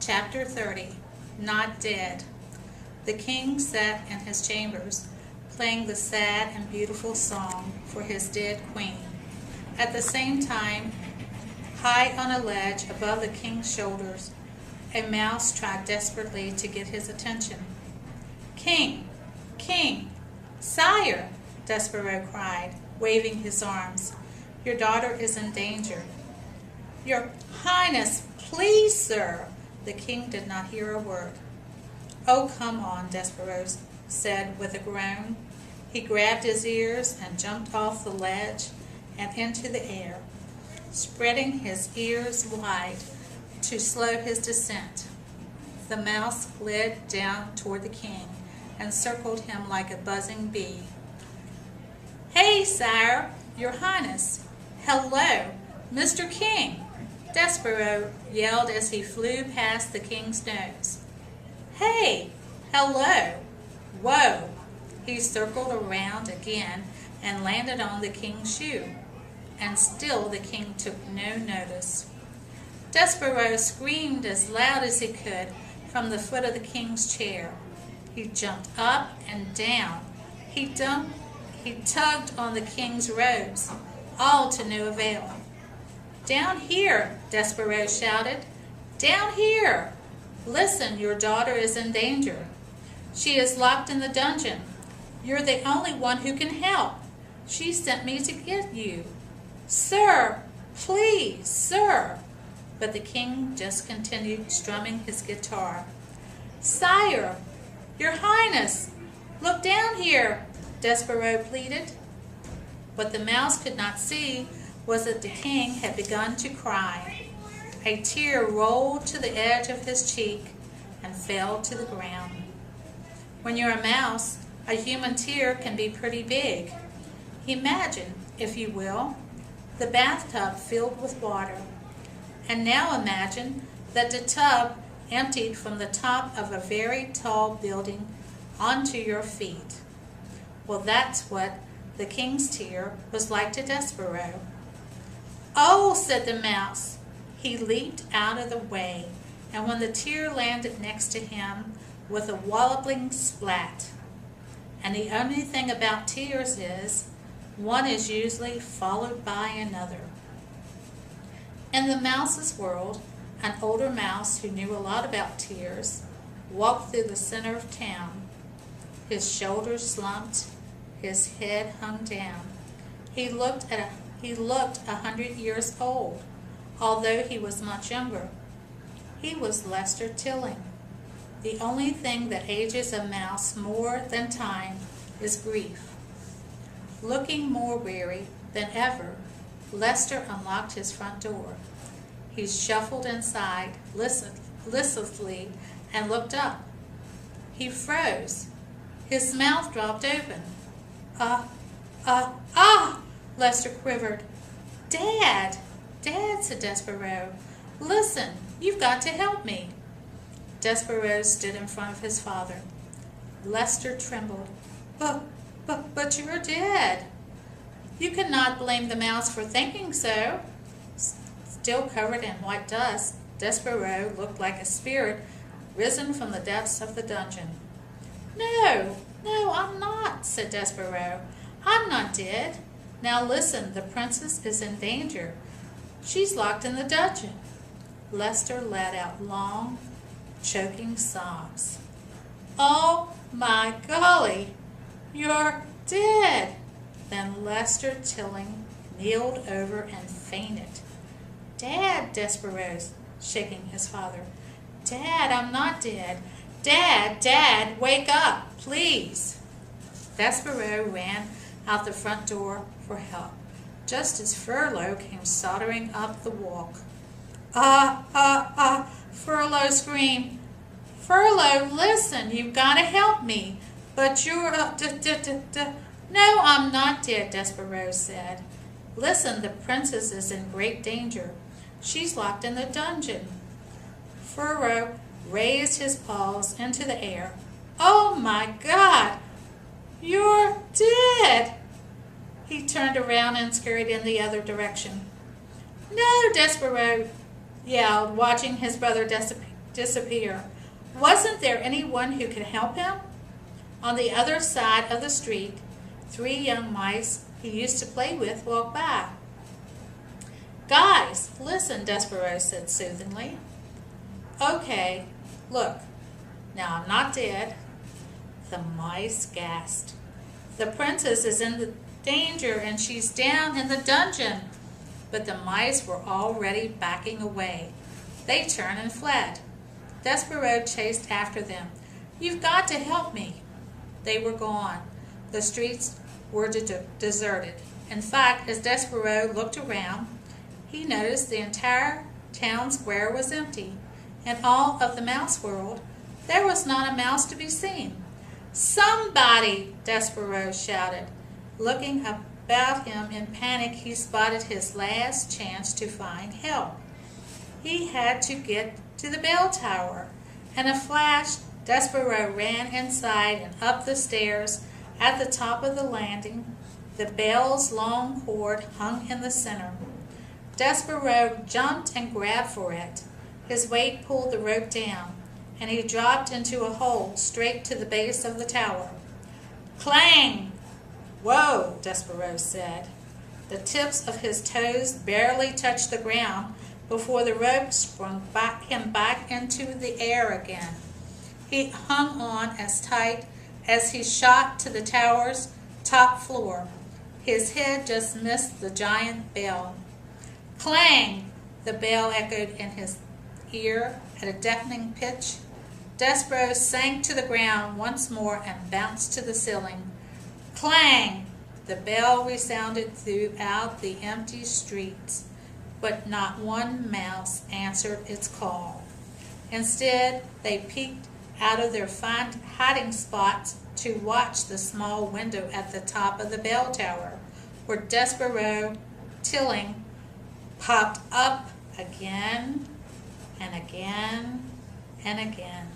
Chapter 30. Not Dead. The king sat in his chambers, playing the sad and beautiful song for his dead queen. At the same time, high on a ledge above the king's shoulders, a mouse tried desperately to get his attention. "King! King! Sire!" Despereaux cried, waving his arms. "Your daughter is in danger." "Your Highness, please, sir!" The king did not hear a word. "Oh, come on," Despereaux said with a groan. He grabbed his ears and jumped off the ledge and into the air, spreading his ears wide to slow his descent. The mouse slid down toward the king and circled him like a buzzing bee. "Hey, sire, your highness! Hello, Mr. King!" Despereaux yelled as he flew past the king's nose. "Hey! Hello! Whoa!" He circled around again and landed on the king's shoe, and still the king took no notice. Despereaux screamed as loud as he could from the foot of the king's chair. He jumped up and down. He tugged on the king's robes, all to no avail. "Down here!" Despereaux shouted. "Down here! Listen, your daughter is in danger. She is locked in the dungeon. You're the only one who can help. She sent me to get you. Sir, please, sir!" But the king just continued strumming his guitar. "Sire, your highness, look down here!" Despereaux pleaded. What the mouse could not see was that the king had begun to cry. A tear rolled to the edge of his cheek and fell to the ground. When you're a mouse, a human tear can be pretty big. Imagine, if you will, the bathtub filled with water. And now imagine that the tub emptied from the top of a very tall building onto your feet. Well, that's what the king's tear was like to Despereaux. "Oh," said the mouse. He leaped out of the way, and when the tear landed next to him with a walloping splat. And the only thing about tears is, one is usually followed by another. In the mouse's world, an older mouse who knew a lot about tears walked through the center of town. His shoulders slumped, his head hung down. He looked 100 years old, although he was much younger. He was Lester Tilling. The only thing that ages a mouse more than time is grief. Looking more weary than ever, Lester unlocked his front door. He shuffled inside listlessly and looked up. He froze. His mouth dropped open. Lester quivered. "Dad! Dad," said Despereaux. "Listen, you've got to help me." Despereaux stood in front of his father. Lester trembled. But you're dead." "You cannot blame the mouse for thinking so." Still covered in white dust, Despereaux looked like a spirit risen from the depths of the dungeon. No, I'm not," said Despereaux. "I'm not dead. Now listen, the princess is in danger. She's locked in the dungeon." Lester let out long, choking sobs. "Oh my golly, you're dead!" Then Lester Tilling kneeled over and fainted. "Dad," Despereaux, shaking his father. "Dad, I'm not dead. Dad, wake up, please." Despereaux ran out the front door for help, just as Furlough came sauntering up the walk. Furlough screamed. "Furlough, listen, you've got to help me. But you're "No, I'm not dead," Despereaux said. "Listen, the princess is in great danger. She's locked in the dungeon." Furlough raised his paws into the air. "Oh my God, you're dead!" He turned around and scurried in the other direction. "No!" Despereaux yelled, watching his brother disappear. Wasn't there anyone who could help him? On the other side of the street, 3 young mice he used to play with walked by. "Guys, listen," Despereaux said soothingly. "Okay, look, now I'm not dead." The mice gasped. "The princess is in danger and she's down in the dungeon." But the mice were already backing away. They turned and fled. Despereaux chased after them. "You've got to help me." They were gone. The streets were deserted. In fact, as Despereaux looked around, he noticed the entire town square was empty. In all of the mouse world, there was not a mouse to be seen. "Somebody!" Despereaux shouted. Looking about him in panic, he spotted his last chance to find help. He had to get to the bell tower. In a flash, Despereaux ran inside and up the stairs. At the top of the landing, the bell's long cord hung in the center. Despereaux jumped and grabbed for it. His weight pulled the rope down, and he dropped into a hole straight to the base of the tower. Clang! "Whoa," Despereaux said. The tips of his toes barely touched the ground before the rope sprung him back into the air again. He hung on as tight as he shot to the tower's top floor. His head just missed the giant bell. Clang! The bell echoed in his ear at a deafening pitch. Despereaux sank to the ground once more and bounced to the ceiling. Clang! The bell resounded throughout the empty streets, but not one mouse answered its call. Instead, they peeked out of their hiding spots to watch the small window at the top of the bell tower, where Despereaux Tilling popped up again and again and again.